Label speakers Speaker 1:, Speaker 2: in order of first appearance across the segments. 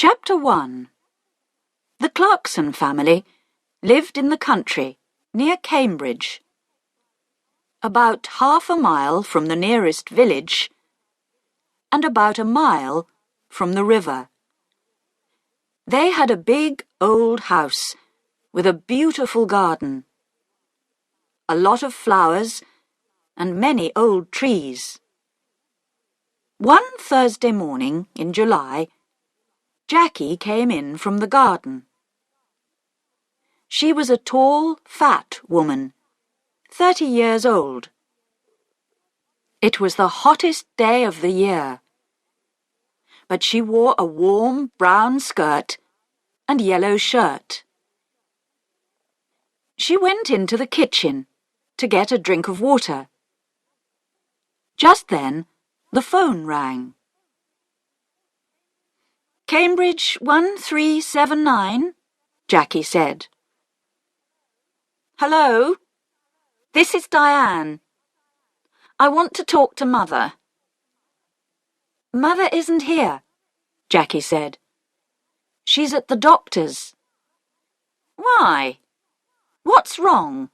Speaker 1: Chapter 1. The Clarkson family lived in the country near Cambridge, about half a mile from the nearest village and about a mile from the river. They had a big old house with a beautiful garden, a lot of flowers and many old trees. One Thursday morning in July, Jackie came in from the garden. She was a tall, fat woman, 30 years old. It was the hottest day of the year, but she wore a warm brown skirt and yellow shirt. She went into the kitchen to get a drink of water. Just then, the phone rang. "Cambridge 1379, Jackie said. "Hello? This is Diane. I want to talk to Mother." "Mother isn't here," Jackie said. "She's at the doctor's." "Why? What's wrong?"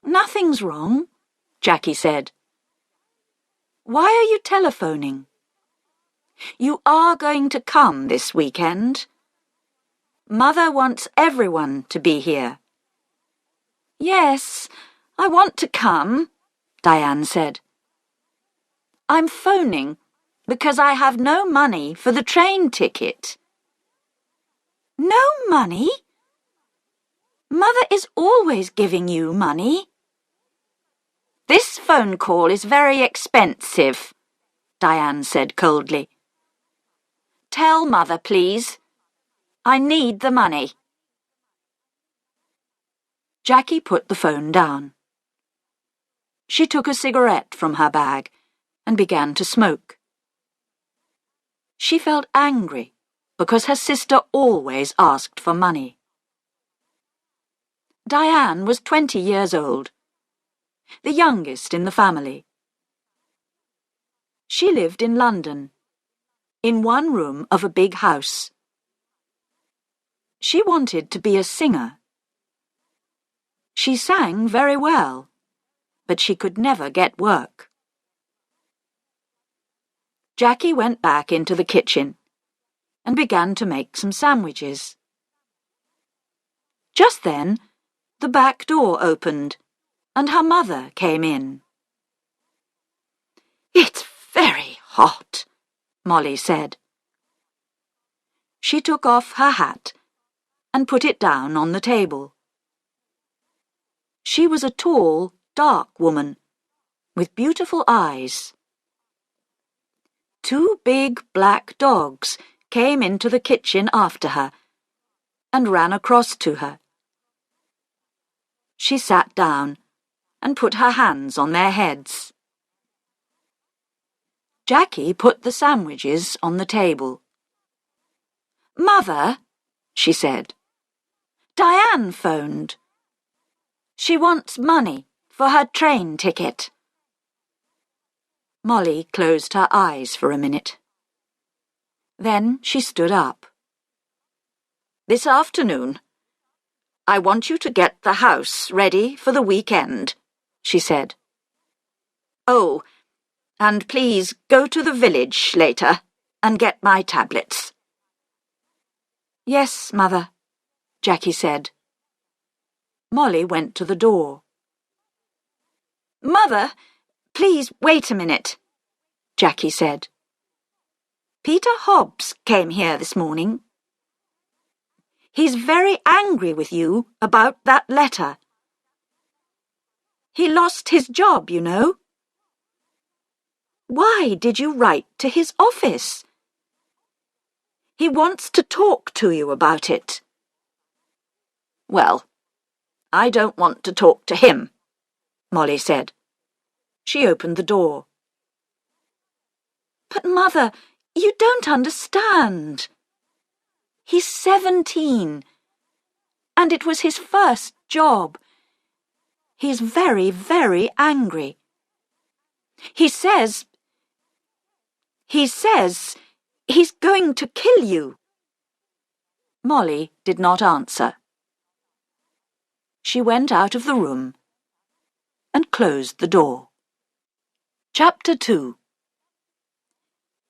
Speaker 1: "Nothing's wrong," Jackie said. "Why are you telephoning? You are going to come this weekend. Mother wants everyone to be here." "Yes, I want to come," Diane said. "I'm phoning because I have no money for the train ticket." "No money? Mother is always giving you money." "This phone call is very expensive," Diane said coldly. "Tell Mother, please. I need the money." Jackie put the phone down. She took a cigarette from her bag and began to smoke. She felt angry because her sister always asked for money. Diane was 20 years old, the youngest in the family. She lived in London, in one room of a big house. She wanted to be a singer. She sang very well, but she could never get work. Jackie went back into the kitchen and began to make some sandwiches. Just then, the back door opened and her mother came in. "It's very hot," Molly said. She took off her hat and put it down on the table. She was a tall, dark woman with beautiful eyes. Two big black dogs came into the kitchen after her and ran across to her. She sat down and put her hands on their heads. Jackie put the sandwiches on the table. "Mother," she said, "Diane phoned. She wants money for her train ticket." Molly closed her eyes for a minute. Then she stood up. "This afternoon, I want you to get the house ready for the weekend," she said. "Oh, and please go to the village later and get my tablets." "Yes, Mother," Jackie said. Molly went to the door. "Mother, please wait a minute," Jackie said. "Peter Hobbs came here this morning. He's very angry with you about that letter. He lost his job, you know." "Why did you write to his office?" "He wants to talk to you about it." "Well, I don't want to talk to him," Molly said. She opened the door. "But, Mother, you don't understand. He's 17, and it was his first job. He's very, very angry. He says He's going to kill you." Molly did not answer. She went out of the room and closed the door. Chapter 2.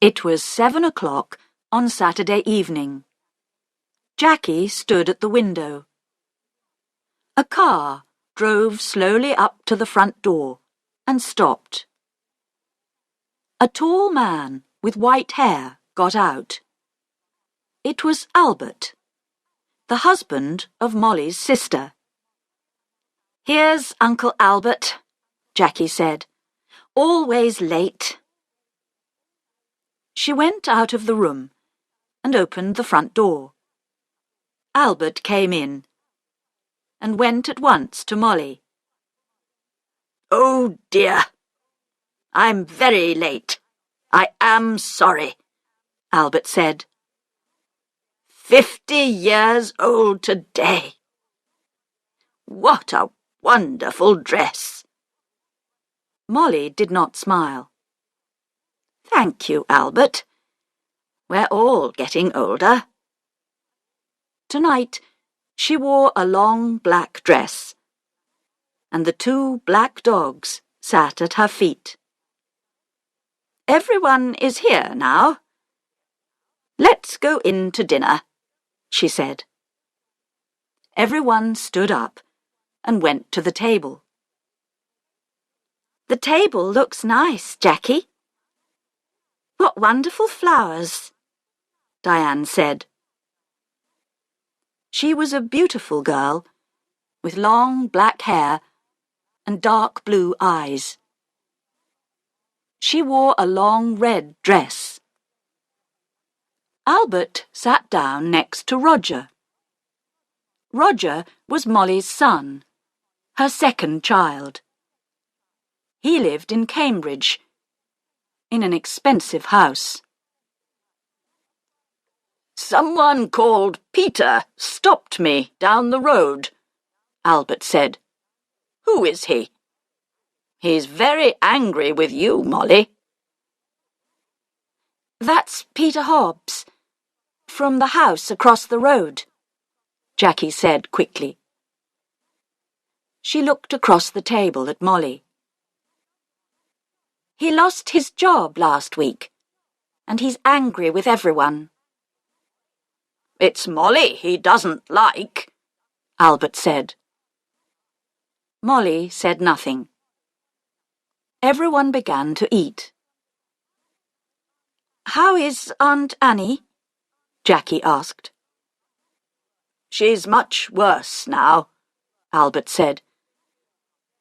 Speaker 1: It was 7 o'clock on Saturday evening. Jackie stood at the window. A car drove slowly up to the front door and stopped. A tall man with white hair got out. It was Albert, the husband of Molly's sister. "Here's Uncle Albert," Jackie said. "Always late." She went out of the room and opened the front door. Albert came in and went at once to Molly. "Oh dear, I'm very late. I am sorry," Albert said. 50 years old today. What a wonderful dress." Molly did not smile. "Thank you, Albert. We're all getting older." Tonight, she wore a long black dress, and the 2 black dogs sat at her feet. "Everyone is here now. Let's go in to dinner," she said. Everyone stood up and went to the table. "The table looks nice, Jackie." "What wonderful flowers," Diane said. She was a beautiful girl with long black hair and dark blue eyes. She wore a long red dress. Albert sat down next to Roger. Roger was Molly's son, her second child. He lived in Cambridge, in an expensive house. "Someone called Peter stopped me down the road," Albert said. "Who is he?" "He's very angry with you, Molly." "That's Peter Hobbs, from the house across the road," Jackie said quickly. She looked across the table at Molly. "He lost his job last week, and he's angry with everyone." "It's Molly he doesn't like," Albert said. Molly said nothing. Everyone began to eat. "How is Aunt Annie?" Jackie asked. "She's much worse now," Albert said.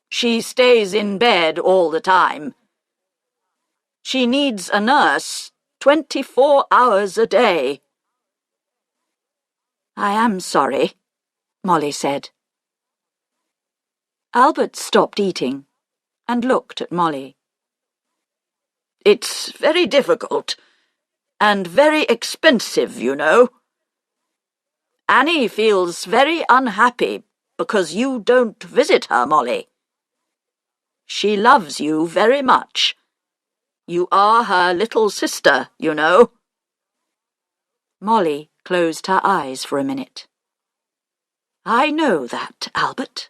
Speaker 1: "She stays in bed all the time. She needs a nurse 24 hours a day." "I am sorry," Molly said. Albert stopped eating and looked at Molly. "It's very difficult and very expensive, you know. Annie feels very unhappy because you don't visit her, Molly. She loves you very much. You are her little sister, you know." Molly closed her eyes for a minute. "I know that, Albert.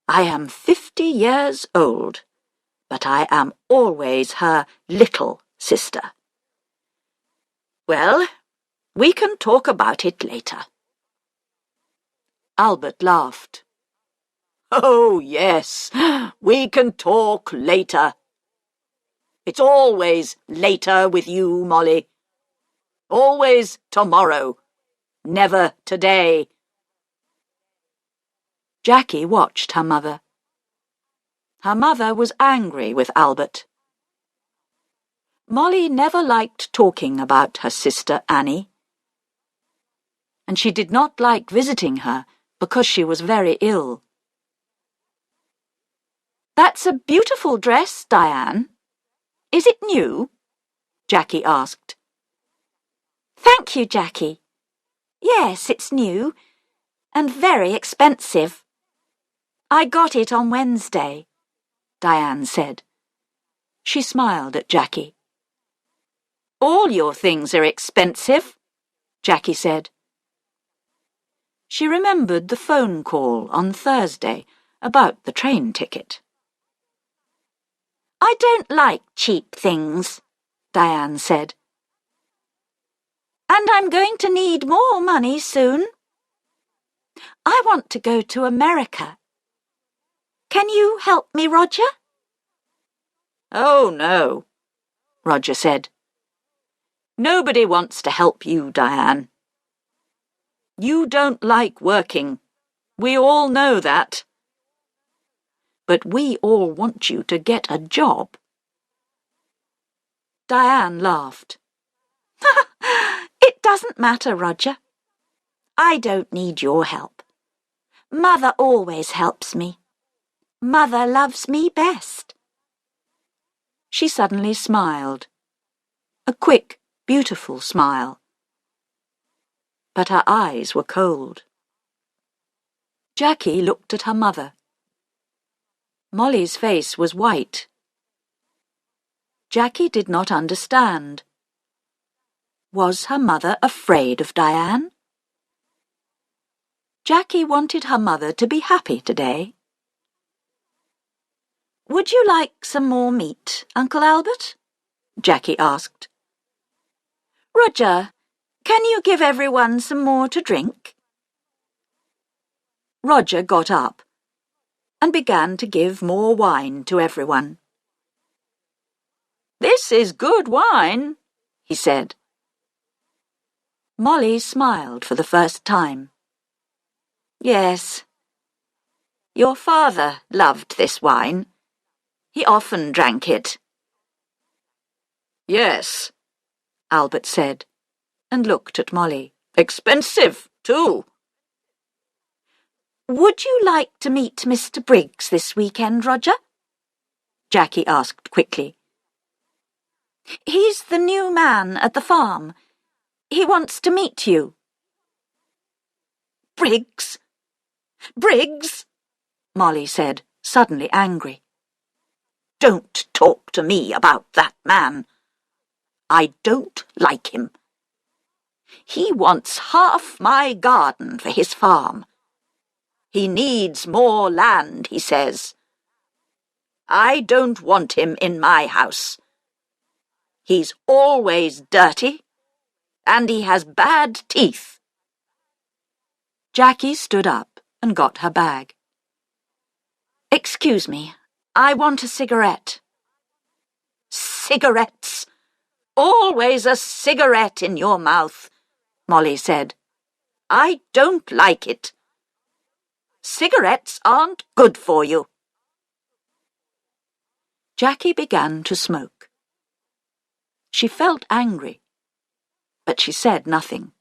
Speaker 1: I am 50 years old, but I am always her little sister. Well, we can talk about it later." Albert laughed. "Oh, yes, we can talk later. It's always later with you, Molly. Always tomorrow, never today." Jackie watched her mother. Her mother was angry with Albert. Molly never liked talking about her sister Annie, and she did not like visiting her because she was very ill. "That's a beautiful dress, Diane. Is it new?" Jackie asked. "Thank you, Jackie. Yes, it's new, and very expensive. I got it on Wednesday," Diane said. She smiled at Jackie. All your things are expensive, Jackie said. She remembered the phone call on Thursday about the train ticket. I don't like cheap things, Diane said. And I'm going to need more money soon. I want to go to America. Can you help me, Roger? Oh, no, Roger said. Nobody wants to help you, Diane. You don't like working. We all know that. But we all want you to get a job. Diane laughed. It doesn't matter, Roger. I don't need your help. Mother always helps me. Mother loves me best. She suddenly smiled. A quick, beautiful smile. But her eyes were cold. Jackie looked at her mother. Molly's face was white. Jackie did not understand. Was her mother afraid of Diane? Jackie wanted her mother to be happy today. Would you like some more meat, Uncle Albert? Jackie asked. Roger, can you give everyone some more to drink? Roger got up and began to give more wine to everyone. This is good wine, he said. Molly smiled for the first time. Yes. Your father loved this wine. He often drank it. Yes, Albert said, and looked at Molly. Expensive, too. Would you like to meet Mr. Briggs this weekend, Roger? Jackie asked quickly. He's the new man at the farm. He wants to meet you. Briggs? Briggs? Molly said, suddenly angry. Don't talk to me about that man. I don't like him. He wants half my garden for his farm. He needs more land, he says. I don't want him in my house. He's always dirty, and he has bad teeth. Jackie stood up and got her bag. Excuse me, I want a cigarette. Cigarettes? Always a cigarette in your mouth, Molly said. I don't like it. Cigarettes aren't good for you. Jackie began to smoke. She felt angry, but she said nothing.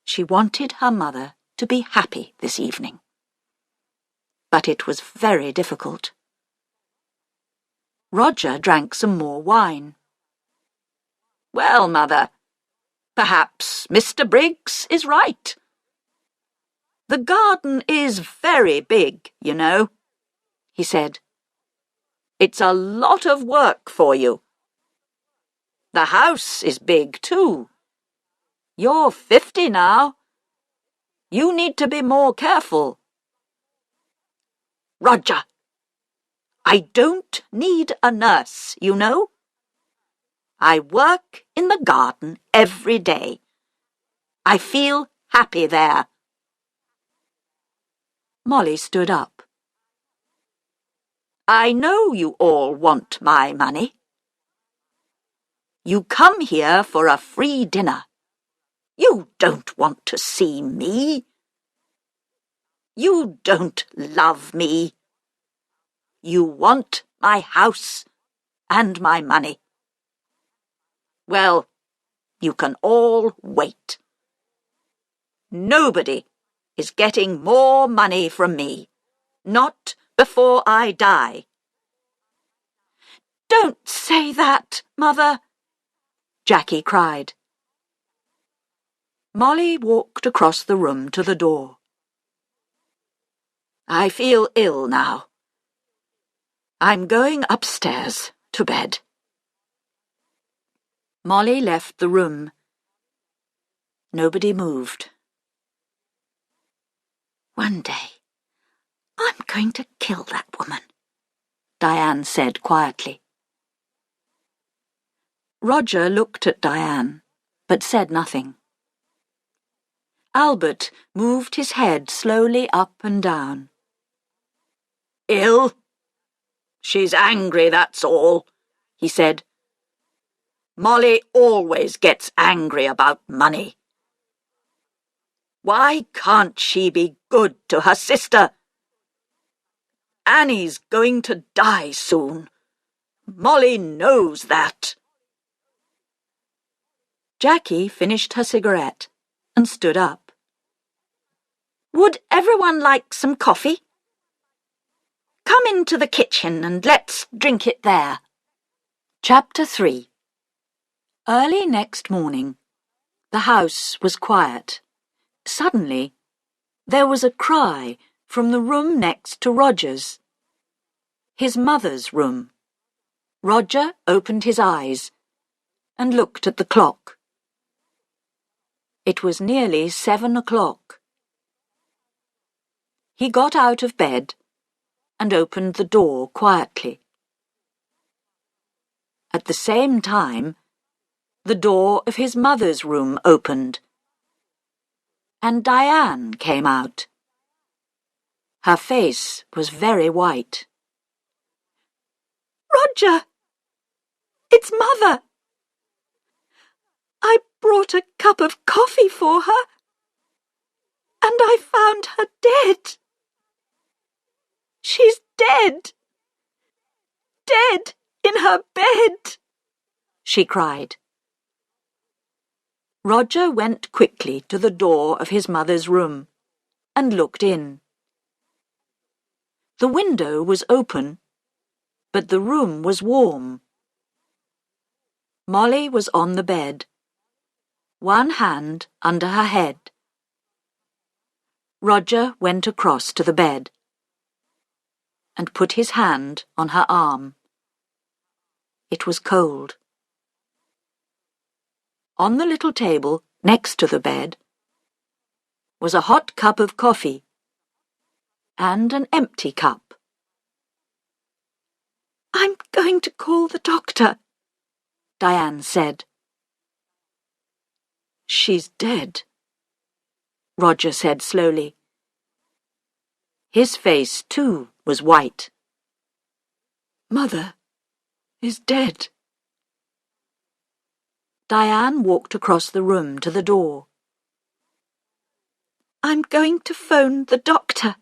Speaker 1: She wanted her mother to be happy this evening. But it was very difficult. Roger drank some more wine. Well, Mother, perhaps Mr. Briggs is right. The garden is very big, you know, he said. It's a lot of work for you. The house is big, too. You're 50 now. You need to be more careful. Roger, I don't need a nurse, you know. I work in the garden every day. I feel happy there. Molly stood up. I know you all want my money. You come here for a free dinner. You don't want to see me. You don't love me. You want my house and my money. Well, you can all wait. Nobody is getting more money from me. Not before I die. Don't say that, Mother, Jackie cried. Molly walked across the room to the door. I feel ill now. I'm going upstairs to bed. Molly left the room. Nobody moved. "One day, I'm going to kill that woman," Diane said quietly. Roger looked at Diane, but said nothing. Albert moved his head slowly up and down. "Ill? She's angry, that's all," he said. "Molly always gets angry about money. Why can't she be good to her sister? Annie's going to die soon. Molly knows that." Jackie finished her cigarette and stood up. "Would everyone like some coffee? Come into the kitchen and let's drink it there." Chapter 3. Early next morning, the house was quiet. Suddenly, there was a cry from the room next to Roger's. His mother's room. Roger opened his eyes and looked at the clock. It was nearly 7 o'clock. He got out of bed and opened the door quietly. At the same time, the door of his mother's room opened, and Diane came out. Her face was very white. "Roger! It's Mother! I brought a cup of coffee for her, and I found her dead. She's dead! Dead in her bed!" she cried. Roger went quickly to the door of his mother's room and looked in. The window was open, but the room was warm. Molly was on the bed, one hand under her head. Roger went across to the bed and put his hand on her arm. It was cold. On the little table next to the bed was a hot cup of coffee and an empty cup. "I'm going to call the doctor," Diane said. "She's dead," Roger said slowly. His face, too, was white. "Mother is dead." Diane walked across the room to the door. "I'm going to phone the doctor,"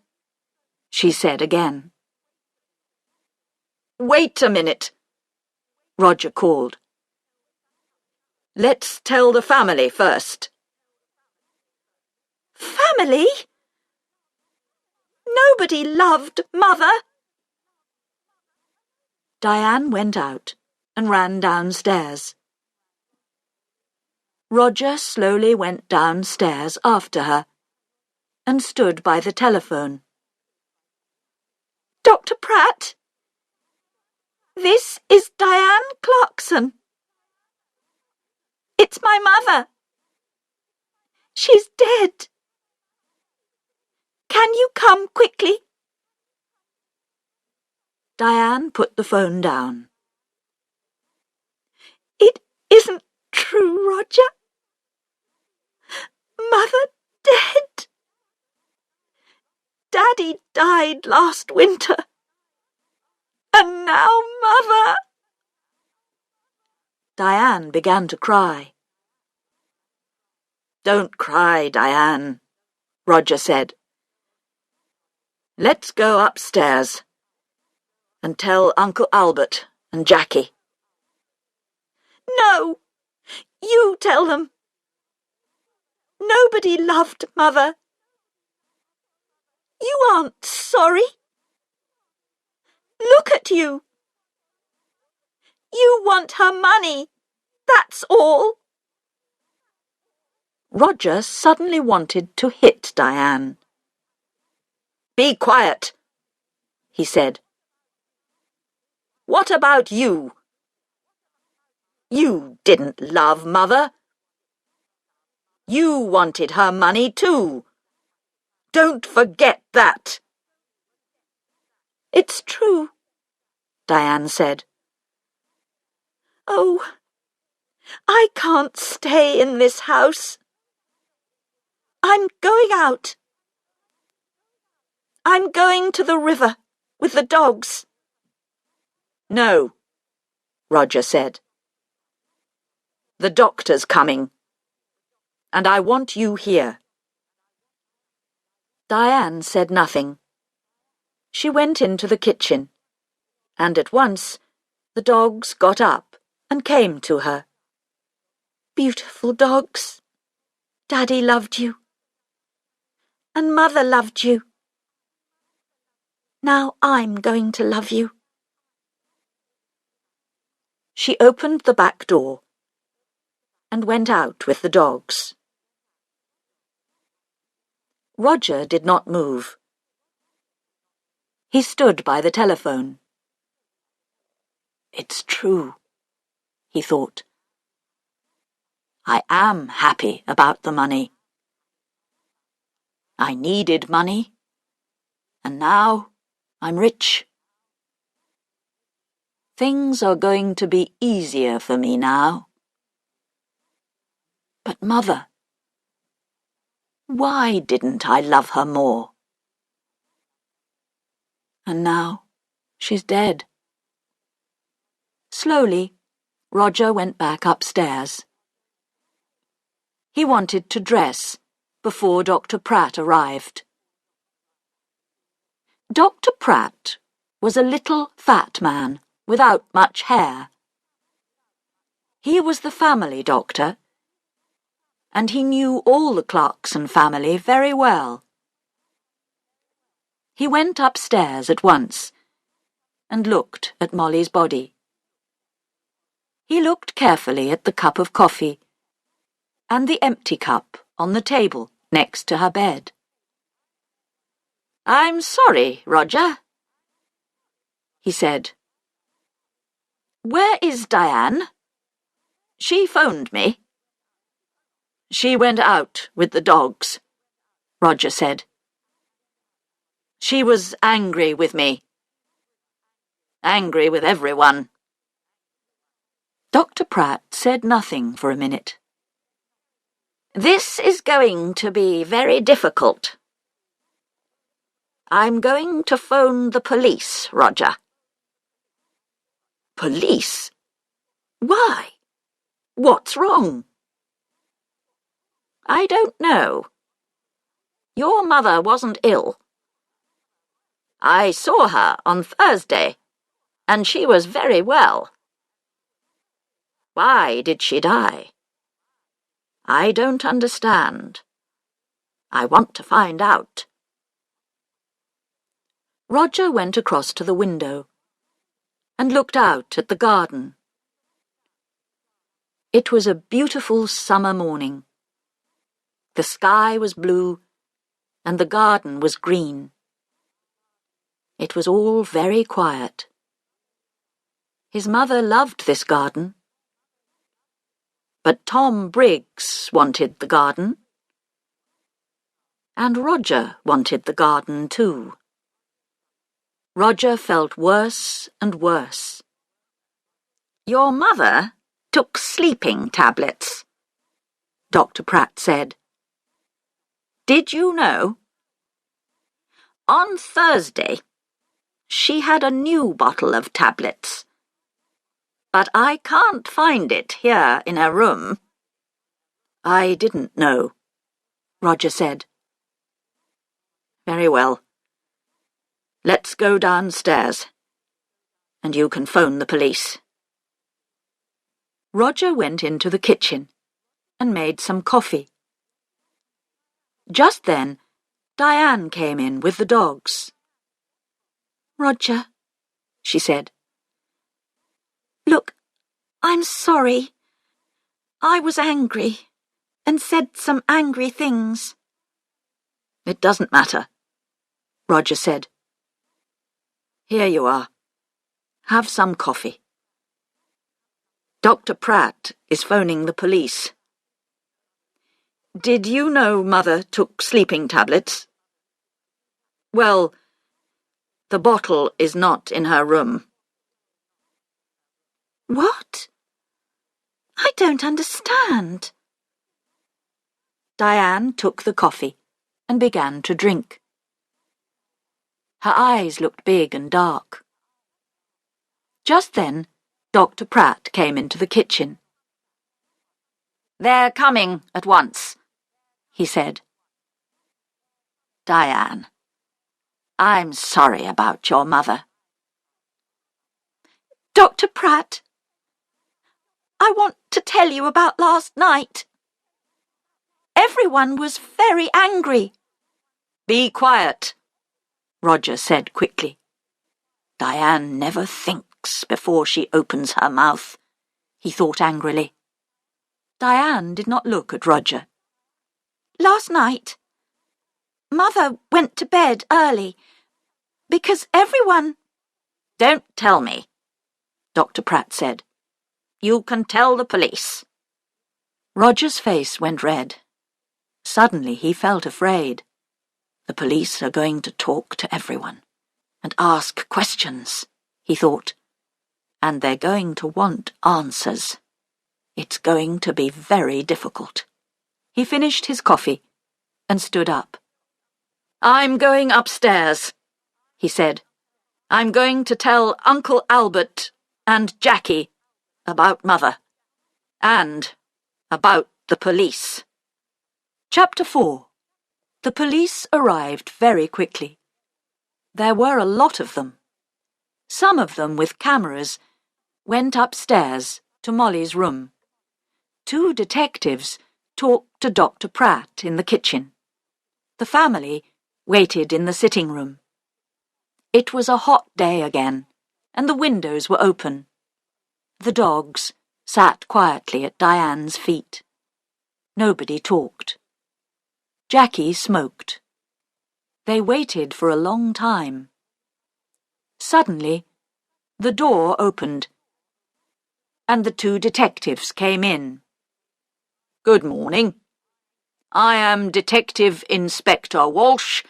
Speaker 1: she said again. "Wait a minute," Roger called. "Let's tell the family first." "Family? Nobody loved Mother." Diane went out and ran downstairs. Roger slowly went downstairs after her and stood by the telephone. "Dr. Pratt? This is Diane Clarkson. It's my mother. She's dead. Can you come quickly?" Diane put the phone down. "It isn't true, Roger. Mother dead. Daddy died last winter. And now Mother." Diane began to cry. "Don't cry, Diane," Roger said. "Let's go upstairs and tell Uncle Albert and Jackie." "No, you tell them. Nobody loved Mother. You aren't sorry. Look at you. You want her money, that's all." Roger suddenly wanted to hit Diane. "Be quiet," he said. "What about you? You didn't love Mother. You wanted her money too. Don't forget that. It's true, Diane said. Oh, I can't stay in this house. I'm going out. I'm going to the river with the dogs. No, Roger said. The doctor's coming, and I want you here. Diane said nothing. She went into the kitchen, and at once the dogs got up and came to her. Beautiful dogs. Daddy loved you. And Mother loved you. Now I'm going to love you. She opened the back door and went out with the dogs. Roger did not move. He stood by the telephone. It's true, he thought. I am happy about the money. I needed money, and now I'm rich. Things are going to be easier for me now. But Mother, why didn't I love her more? And now she's dead. Slowly, Roger went back upstairs. He wanted to dress before Dr. Pratt arrived. Dr. Pratt was a little fat man without much hair. He was the family doctor, and he knew all the Clarkson family very well. He went upstairs at once and looked at Molly's body. He looked carefully at the cup of coffee and the empty cup on the table next to her bed. I'm sorry, Roger, he said. Where is Diane? She phoned me. She went out with the dogs, Roger said. She was angry with me. Angry with everyone. Dr. Pratt said nothing for a minute. This is going to be very difficult. I'm going to phone the police, Roger. Police? Why? What's wrong? I don't know. Your mother wasn't ill. I saw her on Thursday, and she was very well. Why did she die? I don't understand. I want to find out. Roger went across to the window and looked out at the garden. It was a beautiful summer morning. The sky was blue and the garden was green. It was all very quiet. His mother loved this garden. But Tom Briggs wanted the garden. And Roger wanted the garden too. Roger felt worse and worse. Your mother took sleeping tablets, Dr. Pratt said. Did you know? On Thursday, she had a new bottle of tablets. But I can't find it here in her room. I didn't know, Roger said. Very well. Let's go downstairs, and you can phone the police. Roger went into the kitchen and made some coffee. Just then, Diane came in with the dogs. Roger, she said. Look, I'm sorry. I was angry and said some angry things. It doesn't matter, Roger said. Here you are. Have some coffee. Dr. Pratt is phoning the police. Did you know Mother took sleeping tablets? Well, the bottle is not in her room.
Speaker 2: What? I don't understand.
Speaker 1: Diane took the coffee and began to drink. Her eyes looked big and dark. Just then, Dr. Pratt came into the kitchen. "They're coming at once," he said. "Diane, I'm sorry about your mother."
Speaker 2: Dr. Pratt, I want to tell you about last night. Everyone was very angry.
Speaker 1: "Be quiet," Roger said quickly. Diane never thinks before she opens her mouth, he thought angrily. Diane did not look at Roger.
Speaker 2: Last night, Mother went to bed early because everyone—
Speaker 1: "Don't tell me," Dr. Pratt said. "You can tell the police." Roger's face went red. Suddenly he felt afraid. The police are going to talk to everyone and ask questions, he thought. And they're going to want answers. It's going to be very difficult. He finished his coffee and stood up. "I'm going upstairs," he said. "I'm going to tell Uncle Albert and Jackie about Mother and about the police." Chapter 4. The police arrived very quickly. There were a lot of them. Some of them with cameras went upstairs to Molly's room. 2 detectives talked to Dr. Pratt in the kitchen. The family waited in the sitting room. It was a hot day again, and the windows were open. The dogs sat quietly at Diane's feet. Nobody talked. Jackie smoked. They waited for a long time. Suddenly, the door opened, and the 2 detectives came in. "Good morning. I am Detective Inspector Walsh,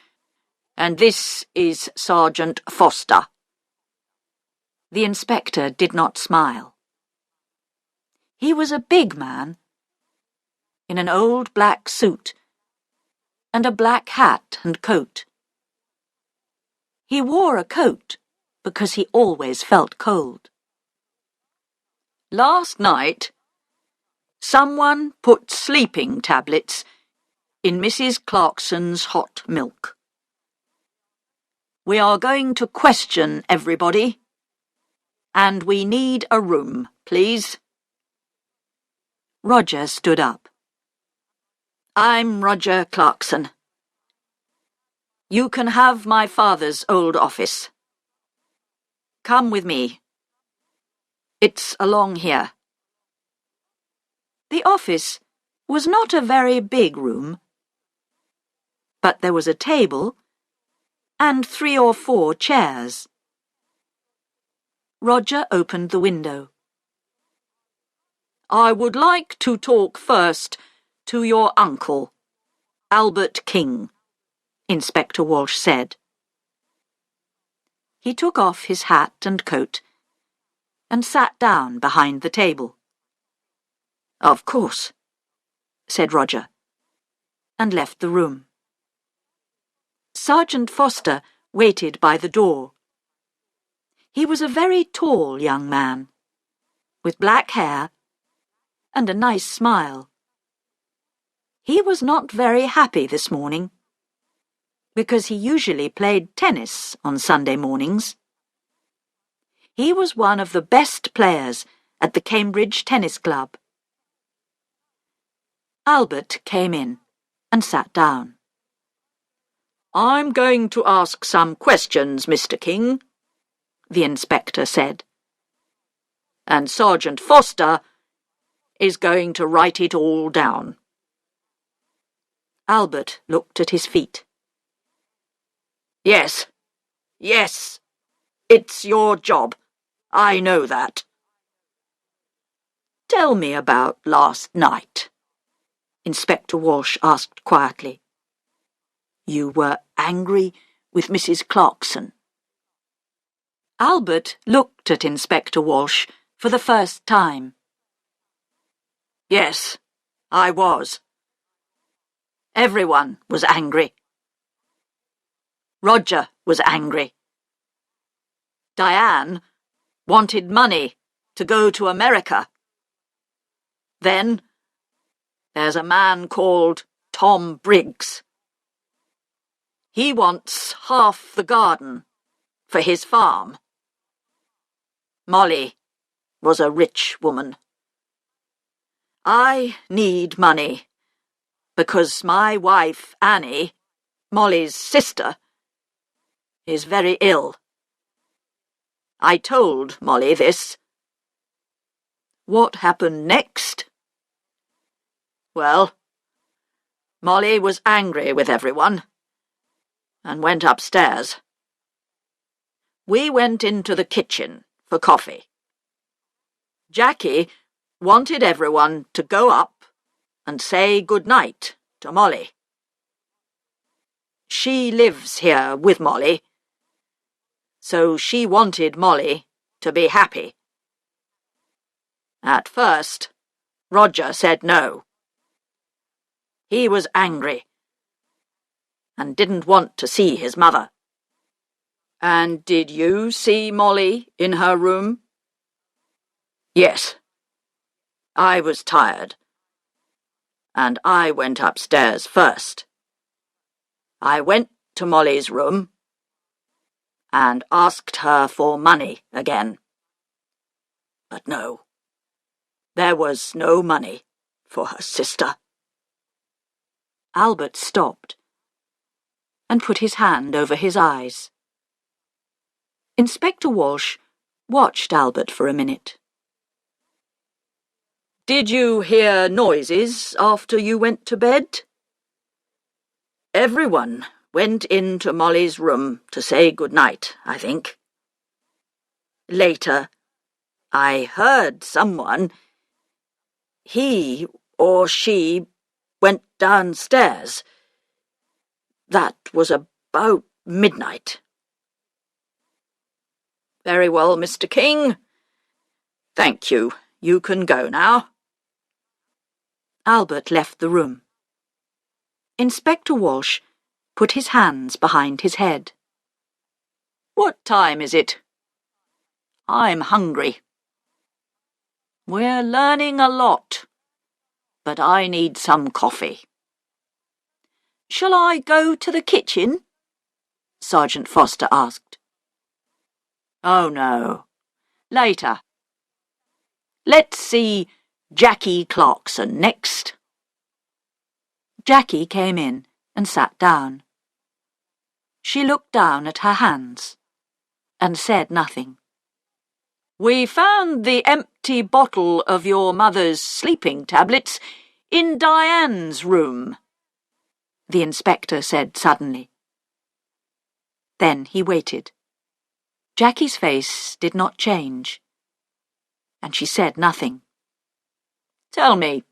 Speaker 1: and this is Sergeant Foster." The inspector did not smile. He was a big man, in an old black suit and a black hat and coat. He wore a coat because he always felt cold. "Last night, someone put sleeping tablets in Mrs. Clarkson's hot milk. We are going to question everybody, and we need a room, please." Roger stood up. "I'm Roger Clarkson. You can have my father's old office. Come with me. It's along here." The office was not a very big room, but there was a table and 3 or 4 chairs. Roger opened the window. "I would like to talk first to your uncle, Albert King," Inspector Walsh said. He took off his hat and coat and sat down behind the table. "Of course," said Roger, and left the room. Sergeant Foster waited by the door. He was a very tall young man, with black hair and a nice smile. He was not very happy this morning, because he usually played tennis on Sunday mornings. He was one of the best players at the Cambridge Tennis Club. Albert came in and sat down. "I'm going to ask some questions, Mr. King," the inspector said. "And Sergeant Foster is going to write it all down." Albert looked at his feet. Yes, it's your job. I know that." Tell me about last night, Inspector Walsh asked quietly. You were angry with Mrs. Clarkson. Albert looked at Inspector Walsh for the first time. Yes, I was. Everyone was angry. Roger was angry. Diane wanted money to go to America. Then there's a man called Tom Briggs. He wants half the garden for his farm. Molly was a rich woman. I need money because my wife, Annie, Molly's sister, is very ill. I told Molly this. What happened next? Well, Molly was angry with everyone and went upstairs. We went into the kitchen for coffee. Jackie wanted everyone to go up and say good night to Molly. She lives here with Molly, so she wanted Molly to be happy. At first, Roger said no. He was angry and didn't want to see his mother. And did you see Molly in her room? Yes. I was tired, and I went upstairs first. I went to Molly's room and asked her for money again. But no, there was no money for her sister. Albert stopped and put his hand over his eyes. Inspector Walsh watched Albert for a minute. Did you hear noises after you went to bed? Everyone went into Molly's room to say good night, I think. Later, I heard someone, he or she, went downstairs. That was about midnight. Very well, Mr. King. Thank you. You can go now. Albert left the room. Inspector Walsh put his hands behind his head. What time is it? I'm hungry. We're learning a lot, but I need some coffee. Shall I go to the kitchen? Sergeant Foster asked. Oh, no. Later. Let's see Jackie Clarkson next. Jackie came in and sat down. She looked down at her hands and said nothing. We found the empty bottle of your mother's sleeping tablets in Diane's room, the inspector said suddenly. Then he waited. Jackie's face did not change, and she said nothing. Tell me,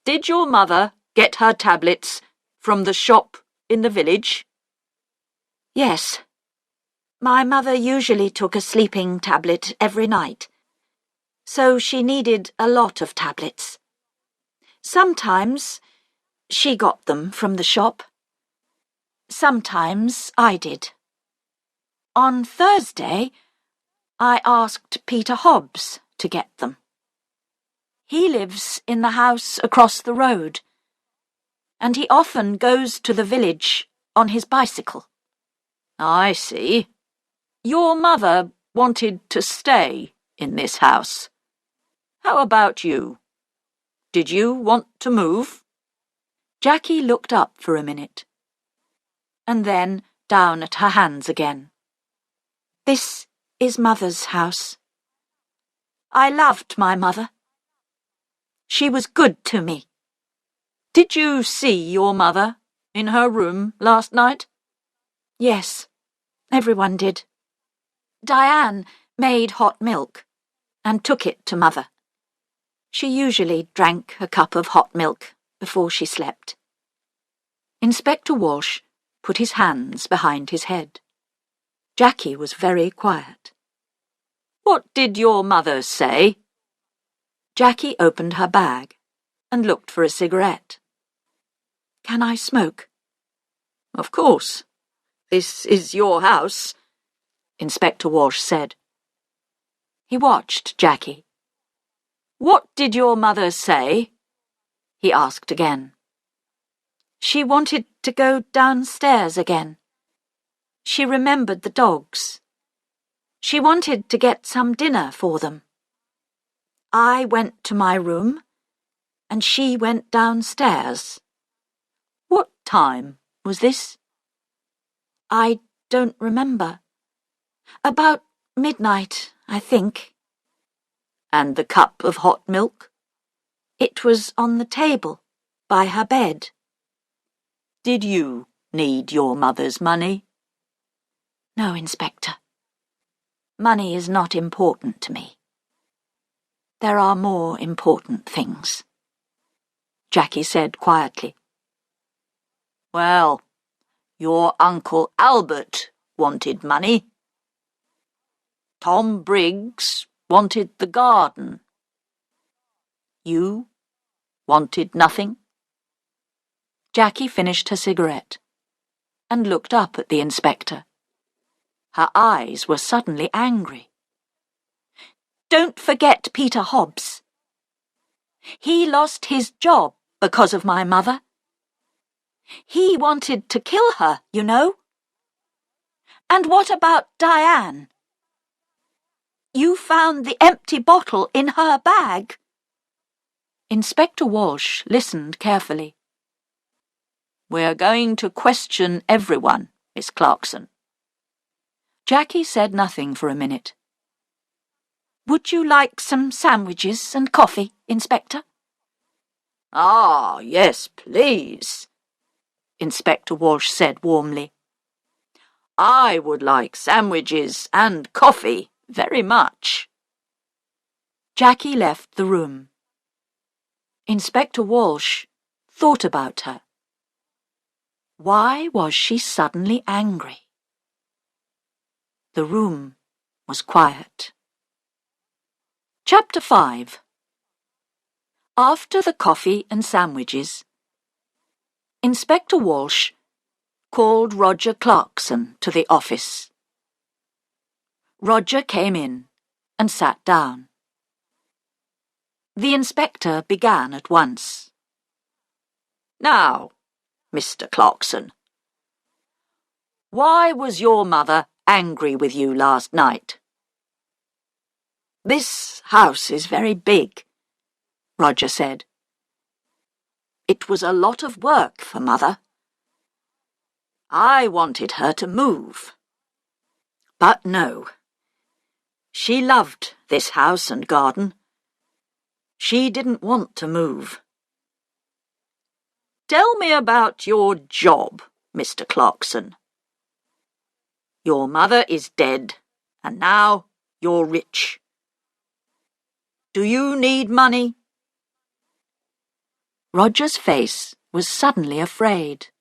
Speaker 1: did your mother get her tablets from the shop in the village? Yes. My mother usually took a sleeping tablet every night, so she needed a lot of tablets. Sometimes she got them from the shop. Sometimes I did. On Thursday, I asked Peter Hobbs to get them. He lives in the house across the road, and he often goes to the village on his bicycle. I see. Your mother wanted to stay in this house. How about you? Did you want to move? Jackie looked up for a minute, and then down at her hands again. This is Mother's house. I loved my mother. She was good to me. Did you see your mother in her room last night? Yes, everyone did. Diane made hot milk and took it to Mother. She usually drank a cup of hot milk before she slept. Inspector Walsh put his hands behind his head. Jackie was very quiet. "What did your mother say?" Jackie opened her bag and looked for a cigarette. "Can I smoke?" "Of course. This is your house," Inspector Walsh said. He watched Jackie. "What did your mother say?" he asked again. "She wanted to go downstairs again. She remembered the dogs. She wanted to get some dinner for them. I went to my room, and she went downstairs." "What time was this?" "I don't remember. About midnight, I think." "And the cup of hot milk?" "It was on the table, by her bed." "Did you need your mother's money?" "No, Inspector. Money is not important to me. There are more important things," Jackie said quietly. "Well, your Uncle Albert wanted money. Tom Briggs wanted the garden. You wanted nothing?" Jackie finished her cigarette and looked up at the inspector. Her eyes were suddenly angry. "Don't forget Peter Hobbs. He lost his job because of my mother. He wanted to kill her, you know. And what about Diane? You found the empty bottle in her bag." Inspector Walsh listened carefully. "We're going to question everyone, Miss Clarkson." Jackie said nothing for a minute. "Would you like some sandwiches and coffee, Inspector?" "Ah, yes, please," Inspector Walsh said warmly. "I would like sandwiches and coffee very much." Jackie left the room. Inspector Walsh thought about her. Why was she suddenly angry? The room was quiet. Chapter 5. After the coffee and sandwiches, Inspector Walsh called Roger Clarkson to the office. Roger came in and sat down. The inspector began at once. "Now, Mr. Clarkson, why was your mother angry with you last night?" "This house is very big," Roger said. "It was a lot of work for Mother. I wanted her to move. But no. She loved this house and garden. She didn't want to move." "Tell me about your job, Mr. Clarkson. Your mother is dead, and now you're rich. Do you need money?" Roger's face was suddenly afraid.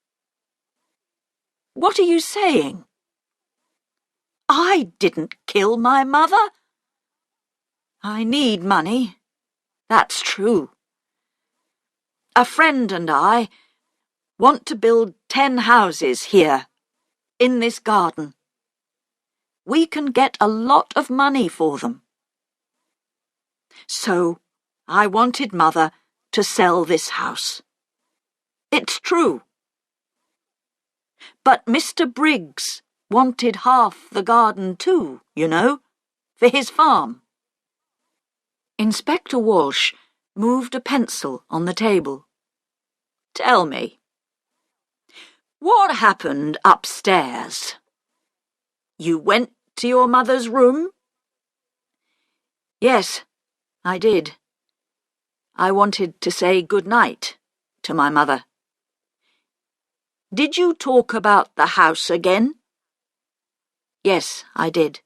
Speaker 1: "What are you saying? I didn't kill my mother. I need money, that's true. A friend and I want to build 10 houses here, in this garden. We can get a lot of money for them. So I wanted Mother to sell this house. It's true. But Mr. Briggs wanted half the garden too, you know, for his farm." Inspector Walsh moved a pencil on the table. "Tell me, what happened upstairs? You went to your mother's room?" "Yes, I did. I wanted to say good night to my mother." "Did you talk about the house again?" "Yes, I did.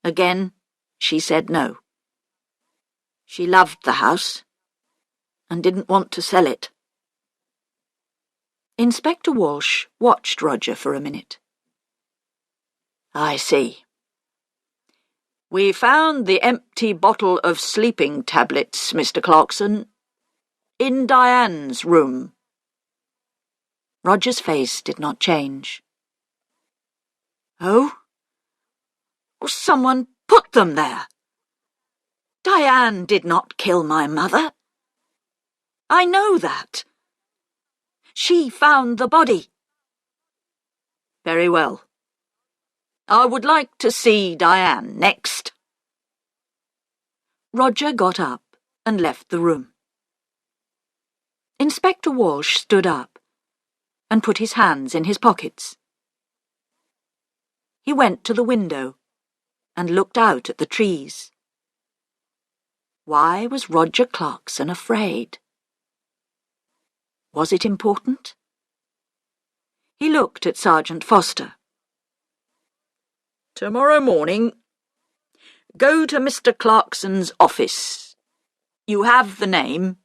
Speaker 1: Again, she said no. She loved the house and didn't want to sell it. Inspector Walsh watched Roger for a minute. I see. We found the empty bottle of sleeping tablets, Mr. Clarkson, in Diane's room. Roger's face did not change. Oh? Someone put them there. Diane did not kill my mother. I know that. She found the body. Very well. I would like to see Diane next. Roger got up and left the room. Inspector Walsh stood up and put his hands in his pockets. He went to the window and looked out at the trees. Why was Roger Clarkson afraid? Was it important? He looked at Sergeant Foster. Tomorrow morning, go to Mr. Clarkson's office. You have the name,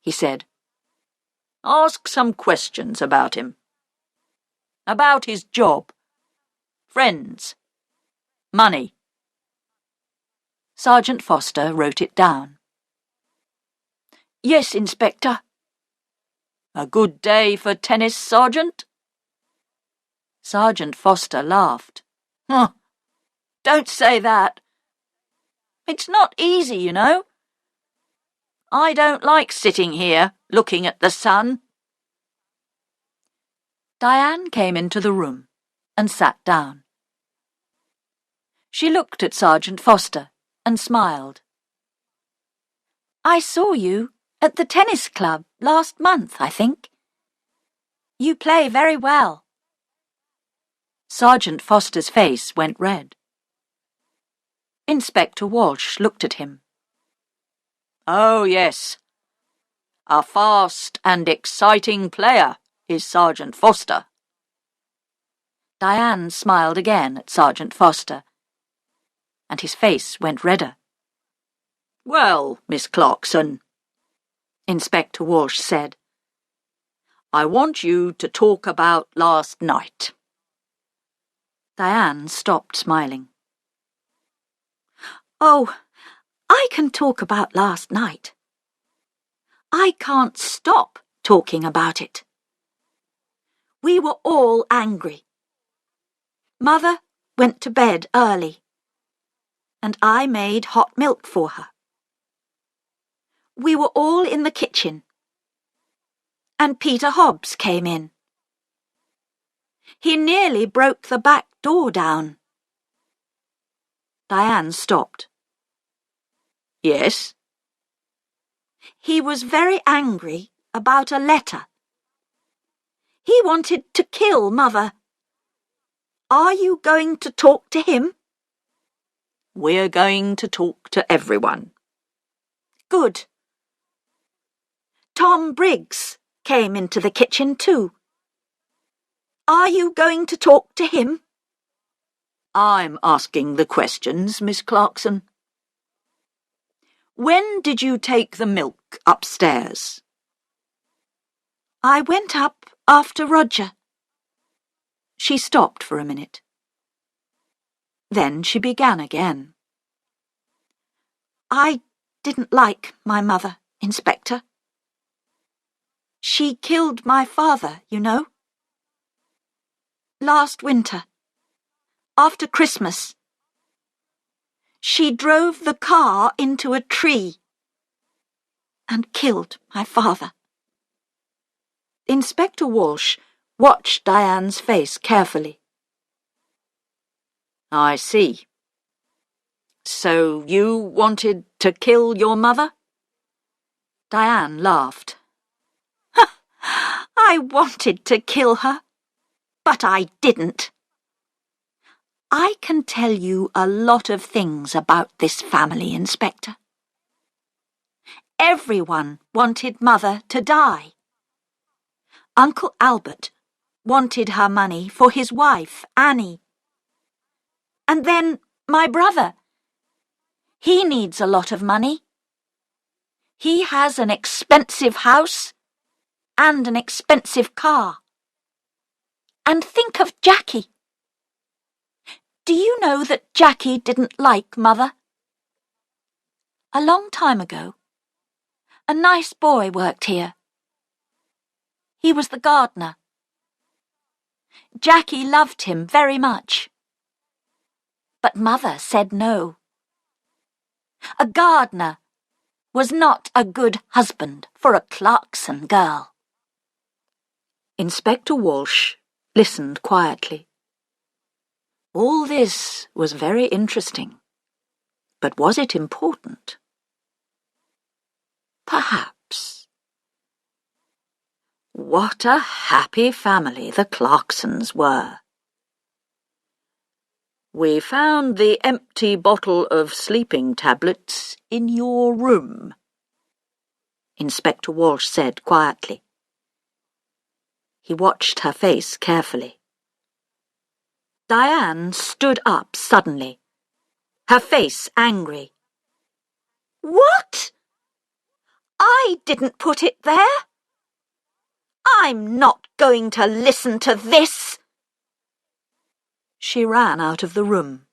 Speaker 1: he said. Ask some questions about him. About his job, friends, money. Sergeant Foster wrote it down. Yes, Inspector. A good day for tennis, Sergeant? Sergeant Foster laughed. Don't say that. It's not easy, you know. I don't like sitting here looking at the sun. Diane came into the room and sat down. She looked at Sergeant Foster and smiled. I saw you at the tennis club last month, I think. You play very well. Sergeant Foster's face went red. Inspector Walsh looked at him. Oh, yes. A fast and exciting player is Sergeant Foster. Diane smiled again at Sergeant Foster, and his face went redder. Well, Miss Clarkson, Inspector Walsh said, I want you to talk about last night. Diane stopped smiling. Oh, I can talk about last night. I can't stop talking about it. We were all angry. Mother went to bed early, and I made hot milk for her. We were all in the kitchen, and Peter Hobbs came in. He nearly broke the back door down. Diane stopped. Yes? He was very angry about a letter. He wanted to kill Mother. Are you going to talk to him? We're going to talk to everyone. Good. Tom Briggs came into the kitchen too. Are you going to talk to him? I'm asking the questions, Miss Clarkson. When did you take the milk upstairs? I went up after Roger. She stopped for a minute. Then she began again. I didn't like my mother, Inspector. She killed my father, you know. Last winter, after Christmas, she drove the car into a tree and killed my father. Inspector Walsh watched Diane's face carefully. I see. So you wanted to kill your mother? Diane laughed. I wanted to kill her, but I didn't. I can tell you a lot of things about this family, Inspector. Everyone wanted Mother to die. Uncle Albert wanted her money for his wife, Annie. And then my brother. He needs a lot of money.
Speaker 2: He has an expensive house and an expensive car. And think of Jackie. Do you know that Jackie didn't like Mother? A long time ago, a nice boy worked here. He was the gardener. Jackie loved him very much. But Mother said no. A gardener was not a good husband for a Clarkson girl.
Speaker 1: Inspector Walsh listened quietly. All this was very interesting, but was it important? Perhaps. What a happy family the Clarksons were. We found the empty bottle of sleeping tablets in your room, Inspector Walsh said quietly. He watched her face carefully. Diane stood up suddenly, her face angry.
Speaker 2: What? I didn't put it there. I'm not going to listen to this.
Speaker 1: She ran out of the room.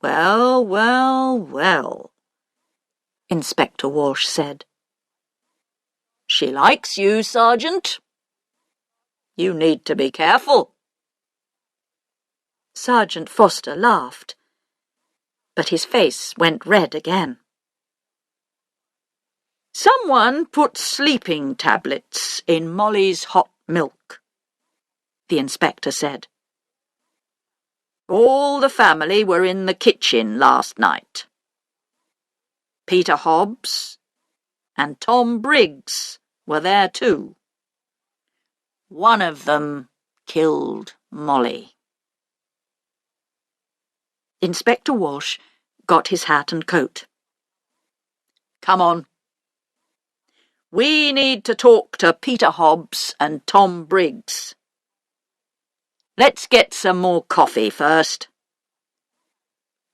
Speaker 1: Well, well, well, Inspector Walsh said. She likes you, Sergeant. You need to be careful. Sergeant Foster laughed, but his face went red again. Someone put sleeping tablets in Molly's hot milk, the inspector said. All the family were in the kitchen last night. Peter Hobbs and Tom Briggs were there too. One of them killed Molly. Inspector Walsh got his hat and coat. Come on. We need to talk to Peter Hobbs and Tom Briggs. Let's get some more coffee first.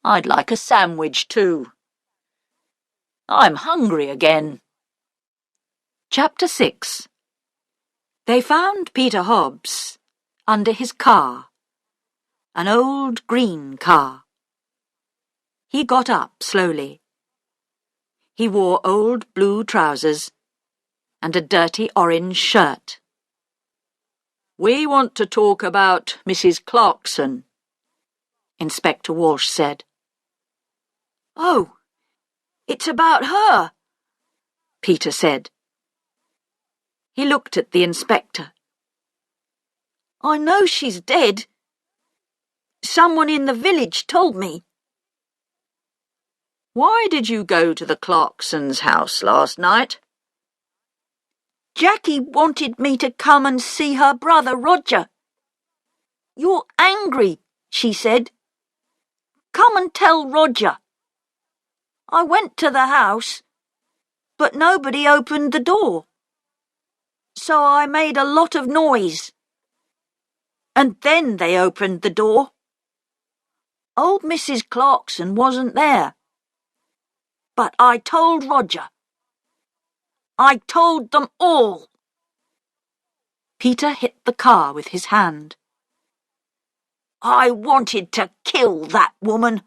Speaker 1: I'd like a sandwich too. I'm hungry again. Chapter 6. They found Peter Hobbs under his car, an old green car. He got up slowly. He wore old blue trousers and a dirty orange shirt. We want to talk about Mrs. Clarkson, Inspector Walsh said. Oh, it's about her, Peter said. He looked at the inspector. I know she's dead. Someone in the village told me. Why did you go to the Clarksons' house last night? Jackie wanted me to come and see her brother Roger. You're angry, she said. Come and tell Roger. I went to the house, but nobody opened the door. So I made a lot of noise. And then they opened the door. Old Mrs. Clarkson wasn't there. But I told Roger. I told them all. Peter hit the car with his hand. I wanted to kill that woman.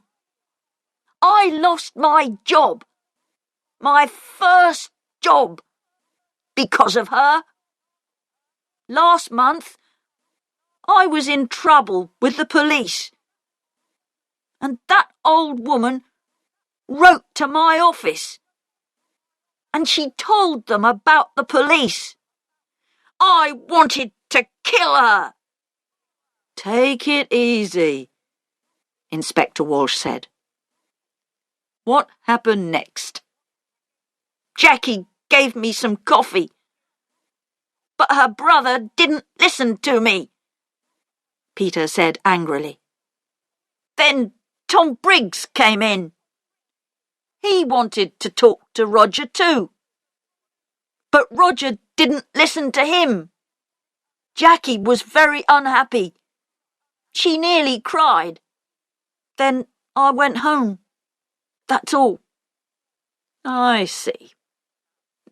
Speaker 1: I lost my job. My first job. Because of her. Last month, I was in trouble with the police. And that old woman wrote to my office. And she told them about the police. I wanted to kill her. Take it easy, Inspector Walsh said. What happened next? Jackie gave me some coffee. But her brother didn't listen to me, Peter said angrily. Then Tom Briggs came in. He wanted to talk to Roger too. But Roger didn't listen to him. Jackie was very unhappy. She nearly cried. Then I went home. That's all. I see.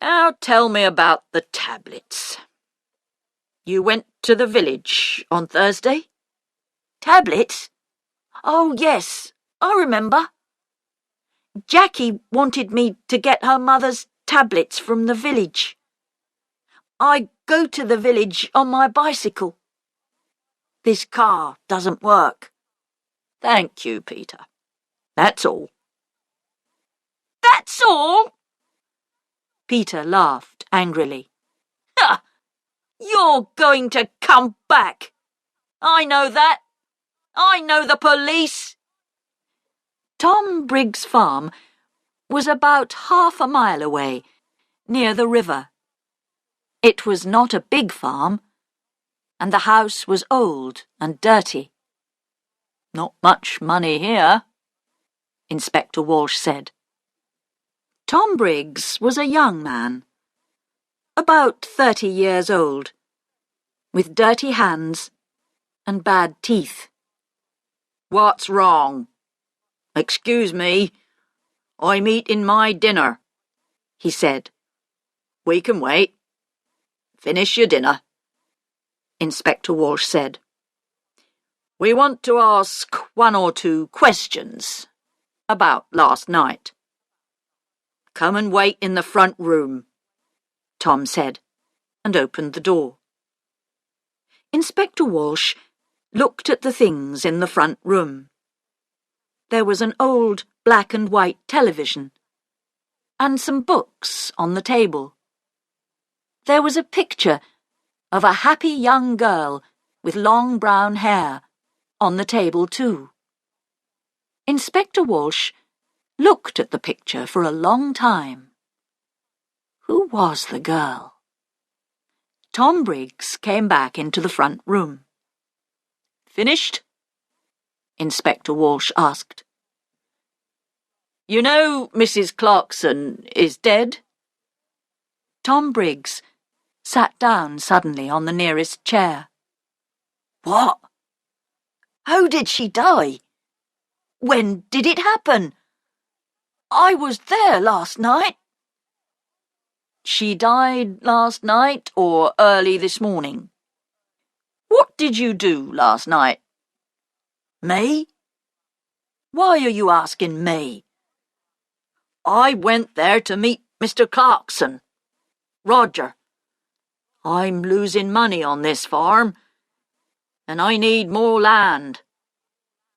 Speaker 1: Now tell me about the tablets. You went to the village on Thursday?
Speaker 2: Tablets? Oh, yes, I remember. Jackie wanted me to get her mother's tablets from the village. I go to the village on my bicycle. This car doesn't work.
Speaker 1: Thank you, Peter. That's all.
Speaker 2: That's all?
Speaker 1: Peter laughed angrily.
Speaker 2: Ha! You're going to come back. I know that. I know the police.
Speaker 1: Tom Briggs' farm was about half a mile away, near the river. It was not a big farm, and the house was old and dirty. Not much money here, Inspector Walsh said. Tom Briggs was a young man, about 30 years old, with dirty hands and bad teeth. What's wrong? Excuse me, I'm eating my dinner, he said. We can wait. Finish your dinner, Inspector Walsh said. We want to ask 1 or 2 questions about last night. Come and wait in the front room, Tom said, and opened the door. Inspector Walsh looked at the things in the front room. There was an old black and white television, and some books on the table. There was a picture of a happy young girl with long brown hair on the table too. Inspector Walsh looked at the picture for a long time. Who was the girl? Tom Briggs came back into the front room. Finished? Inspector Walsh asked. You know Mrs. Clarkson is dead? Tom Briggs sat down suddenly on the nearest chair.
Speaker 2: What? How did she die? When did it happen? I was there last night.
Speaker 1: She died last night or early this morning? What did you do last night?
Speaker 2: Me? Why are you asking me?
Speaker 1: I went there to meet Mr. Clarkson. Roger. I'm losing money on this farm, and I need more land.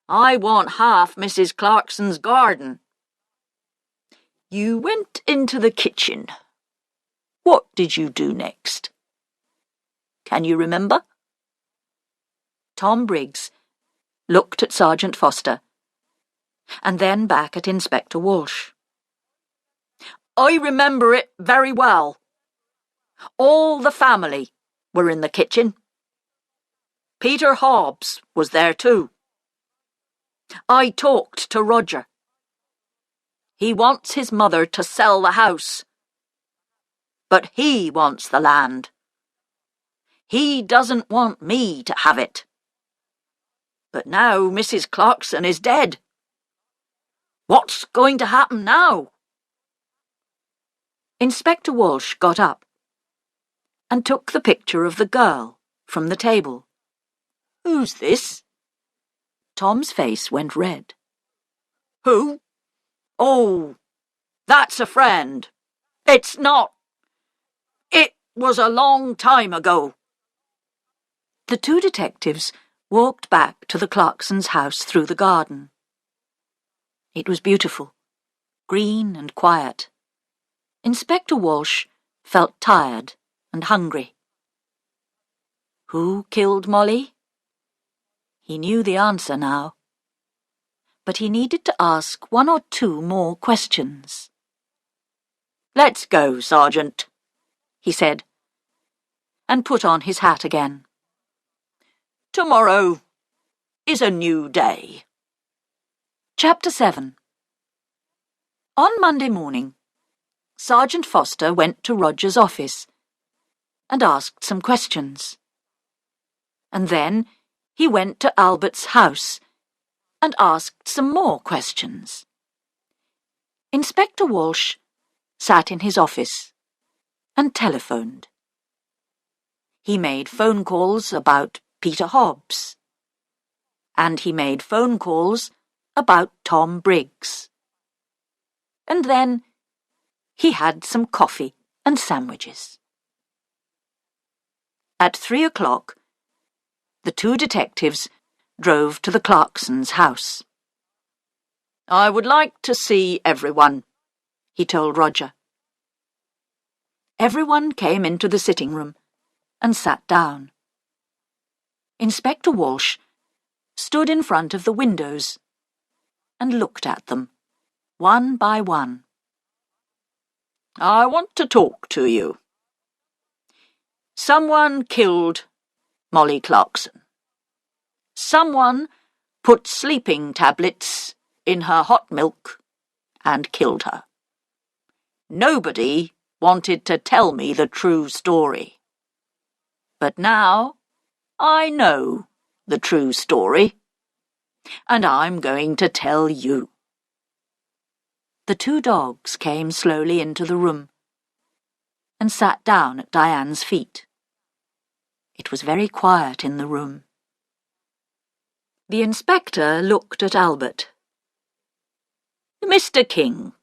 Speaker 1: I want half Mrs. Clarkson's garden. You went into the kitchen. What did you do next? Can you remember? Tom Briggs looked at Sergeant Foster, and then back at Inspector Walsh. I remember it very well. All the family were in the kitchen. Peter Hobbs was there too. I talked to Roger. He wants his mother to sell the house, but he wants the land. He doesn't want me to have it. But now Mrs. Clarkson is dead. What's going to happen now? Inspector Walsh got up and took the picture of the girl from the table. Who's this? Tom's face went red. Who? Oh, that's a friend. It's not. It was a long time ago. The 2 detectives walked back to the Clarksons' house through the garden. It was beautiful, green and quiet. Inspector Walsh felt tired and hungry. Who killed Molly? He knew the answer now, but he needed to ask 1 or 2 more questions. Let's go, Sergeant, he said, and put on his hat again. Tomorrow is a new day. Chapter 7. On Monday morning, Sergeant Foster went to Roger's office and asked some questions. And then he went to Albert's house and asked some more questions. Inspector Walsh sat in his office and telephoned. He made phone calls about Peter Hobbs, and he made phone calls about Tom Briggs. And then he had some coffee and sandwiches. At 3 o'clock, the two detectives drove to the Clarksons' house. "I would like to see everyone," he told Roger. Everyone came into the sitting room and sat down. Inspector Walsh stood in front of the windows and looked at them, one by one. "I want to talk to you. Someone killed Molly Clarkson. Someone put sleeping tablets in her hot milk and killed her. Nobody wanted to tell me the true story. But now I know the true story, and I'm going to tell you." The two dogs came slowly into the room and sat down at Diane's feet. It was very quiet in the room. The inspector looked at Albert. "Mr. King,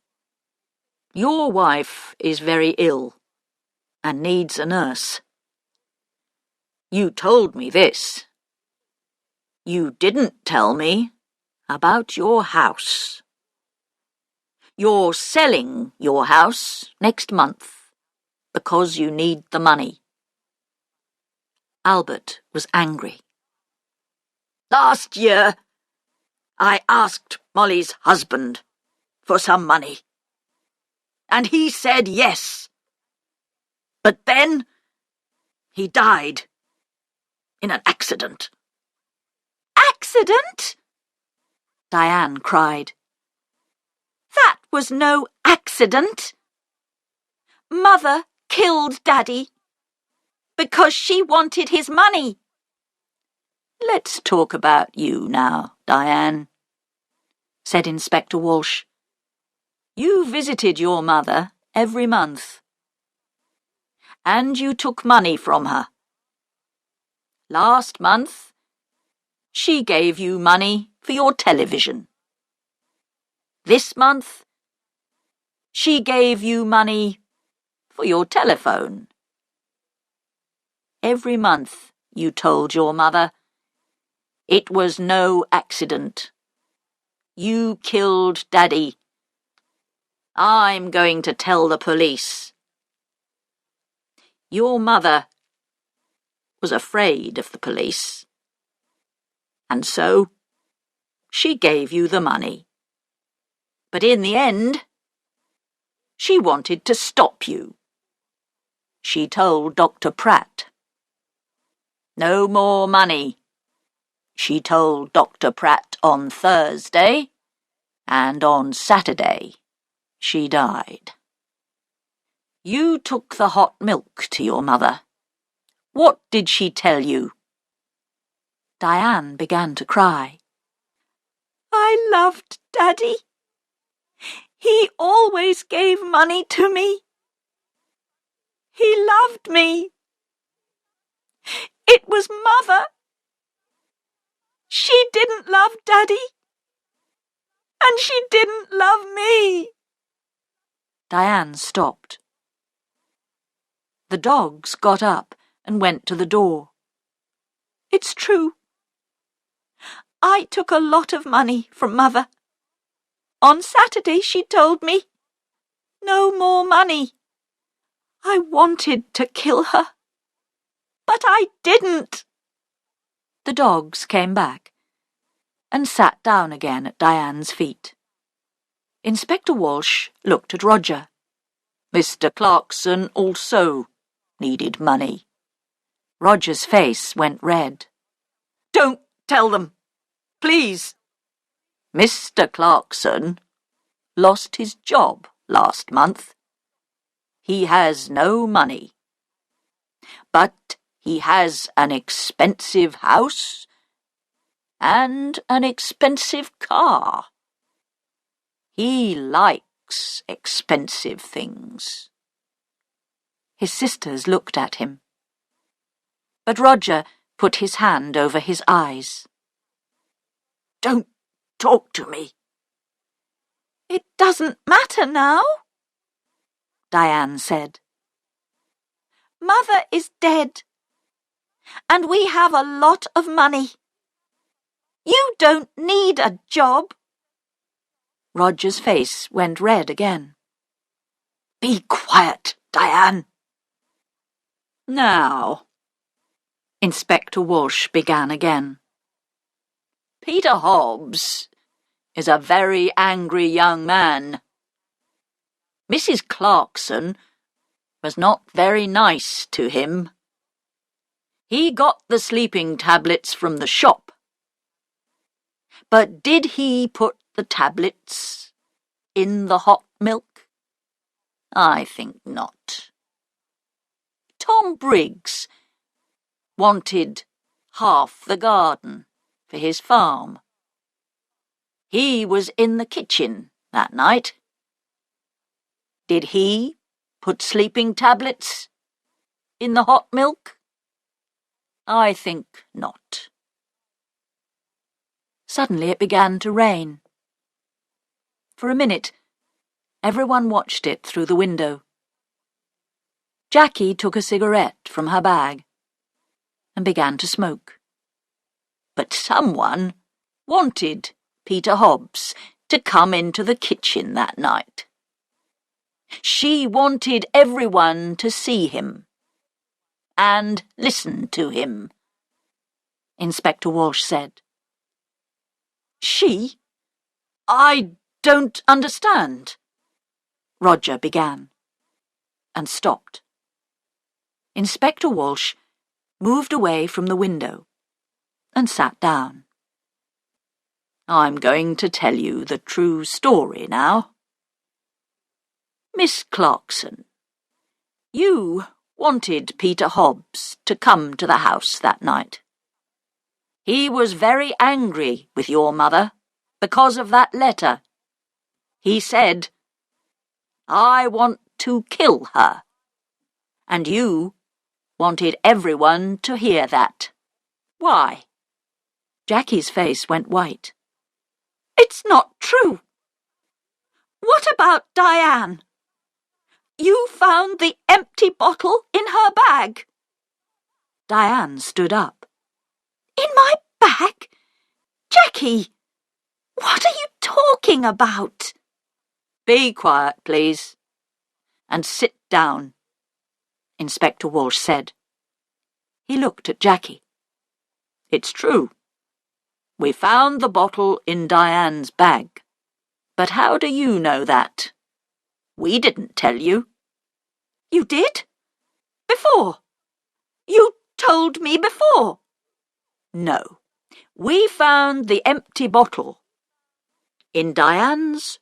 Speaker 1: your wife is very ill and needs a nurse. You told me this. You didn't tell me about your house. You're selling your house next month because you need the money." Albert was angry. "Last year, I asked Molly's husband for some money, and he said yes. But then he died in an accident."
Speaker 2: Accident?
Speaker 1: Diane cried.
Speaker 2: That was no accident. Mother killed Daddy because she wanted his money.
Speaker 1: "Let's talk about you now, Diane," said Inspector Walsh. "You visited your mother every month, and you took money from her. Last month, she gave you money for your television. This month, she gave you money for your telephone. Every month you told your mother it was no accident. You killed Daddy. I'm going to tell the police." Your mother was afraid of the police, and so she gave you the money. But in the end, she wanted to stop you. She told Dr. Pratt. "No more money," she told Dr. Pratt on Thursday, and on Saturday she died. You took the hot milk to your mother. What did she tell you?" Diane began to cry.
Speaker 2: "I loved Daddy. He always gave money to me. He loved me. It was Mother. She didn't love Daddy, and she didn't love me."
Speaker 1: Diane stopped. The dogs got up and went to the door.
Speaker 2: "It's true. I took a lot of money from Mother. On Saturday she told me, 'No more money.' I wanted to kill her, but I didn't."
Speaker 1: The dogs came back and sat down again at Diane's feet. Inspector Walsh looked at Roger. "Mr. Clarkson also needed money." Roger's face went red. "Don't tell them, please. Mr. Clarkson lost his job last month. He has no money. But he has an expensive house and an expensive car. He likes likes expensive things."
Speaker 2: His sisters looked at him. But Roger put his hand over his eyes.
Speaker 1: "Don't talk to me."
Speaker 2: "It doesn't matter now," Diane said. "Mother is dead, and we have a lot of money. You don't need a job." Roger's face went red again.
Speaker 1: "Be quiet, Diane."
Speaker 2: "Now," Inspector Walsh began again.
Speaker 1: "Peter Hobbs is a very angry young man. Mrs. Clarkson was not very nice to him. He got the sleeping tablets from the shop. But did he put the tablets in the hot milk? I think not. Tom Briggs wanted half the garden for his farm. He was in the kitchen that night. Did he put sleeping tablets in the hot milk? I think not."
Speaker 2: Suddenly it began to rain. For a minute, everyone watched it through the window. Jackie took a cigarette from her bag and began to smoke.
Speaker 1: But someone wanted Peter Hobbs to come into the kitchen that night. She wanted everyone to see him and listen to him,
Speaker 2: Inspector Walsh said.
Speaker 1: "She? I don't understand,"
Speaker 2: Roger began, and stopped. Inspector Walsh moved away from the window and sat down.
Speaker 1: "I'm going to tell you the true story now. Miss Clarkson, you wanted Peter Hobbs to come to the house that night. He was very angry with your mother because of that letter. He said, 'I want to kill her,' and you wanted everyone to hear that. Why?"
Speaker 2: Jackie's face went white.
Speaker 1: "It's not true. What about Diane? You found the empty bottle in her bag."
Speaker 2: Diane stood up.
Speaker 1: "In my bag? Jackie, what are you talking about?" "Be quiet, please, and sit down," Inspector Walsh said.
Speaker 2: He looked at Jackie.
Speaker 1: "It's true. We found the bottle in Diane's bag. But how do you know that? We didn't tell you." "You did? Before? You told me before." "No. We found the empty bottle in Diane's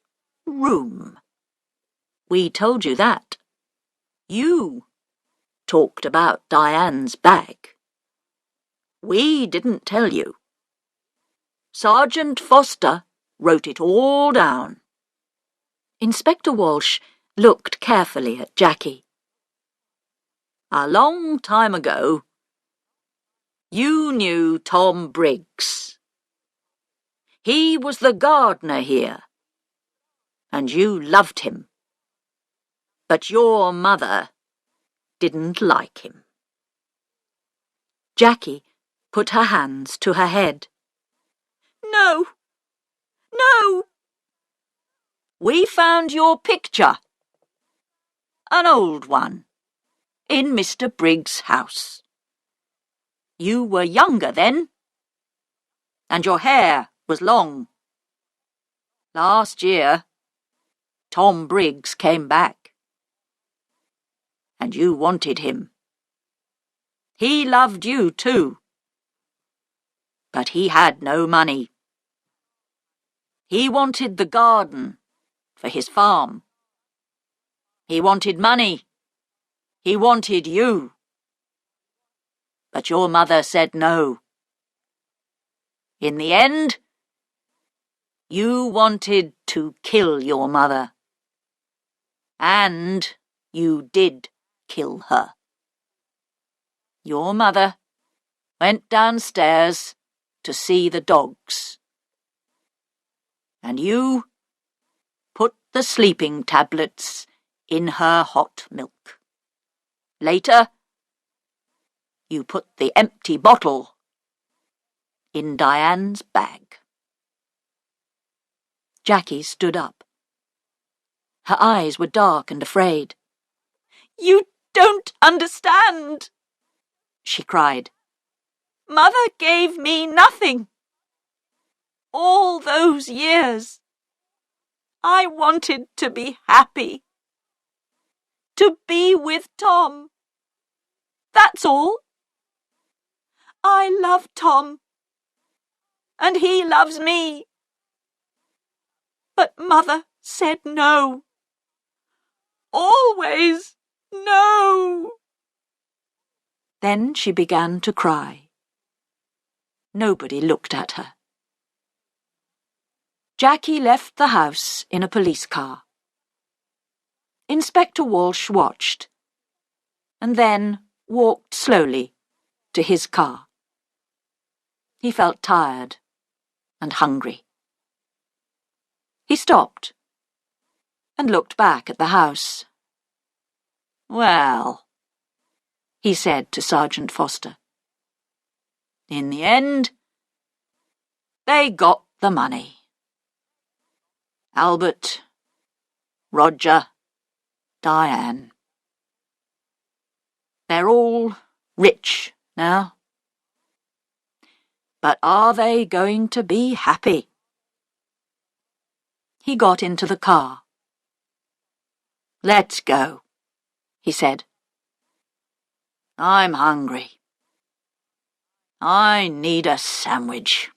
Speaker 1: room. We told you that. You talked about Diane's bag. We didn't tell you. Sergeant Foster wrote it all down."
Speaker 2: Inspector Walsh looked carefully at Jackie.
Speaker 1: "A long time ago, you knew Tom Briggs. He was the gardener here, and you loved him. But your mother didn't like him."
Speaker 2: Jackie put her hands to her head.
Speaker 1: "No! No! We found your picture, an old one, in Mr. Briggs' house. You were younger then, and your hair was long. Last year, Tom Briggs came back, and you wanted him. He loved you too, but he had no money. He wanted the garden for his farm. He wanted money. He wanted you. But your mother said no. In the end, you wanted to kill your mother And you did kill her. Your mother went downstairs to see the dogs. And you put the sleeping tablets in her hot milk. Later, you put the empty bottle in Diane's bag. Jackie stood up. Her eyes were dark and afraid. "You don't understand," she cried. "Mother gave me nothing. All those years, I wanted to be happy. To be with Tom. That's all. I love Tom. And he loves me. But Mother said no. Always no." Then she began to cry. Nobody looked at her. Jackie left the house in a police car. Inspector Walsh watched, and then walked slowly to his car. He felt tired and hungry. He stopped and looked back at the house. "Well," he said to Sergeant Foster, "in the end, they got the money. Albert, Roger, Diane. They're all rich now. But are they going to be happy?" He got into the car. "Let's go," he said. "I'm hungry. I need a sandwich."